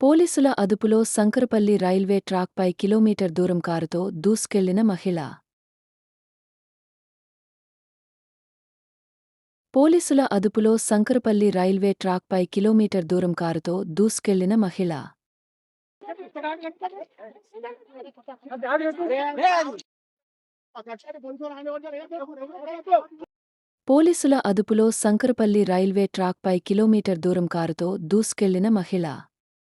పోలీసుల అదుపులో Shankarpally railway ట్రాక్పై kilometre దూరం కారుతో దూసుకెళ్లిన మహిళ. పోలీసుల అదుపులో శంకరపల్లి రైల్వే ట్రాక్పై కిలోమీటర్ దూరం కారుతో దూసుకెళ్లిన మహిళ. పోలీసుల అదుపులో శంకరపల్లి రైల్వే ట్రాక్పై కిలోమీటర్ దూరం కారుతో దూసుకెళ్లిన మహిళ.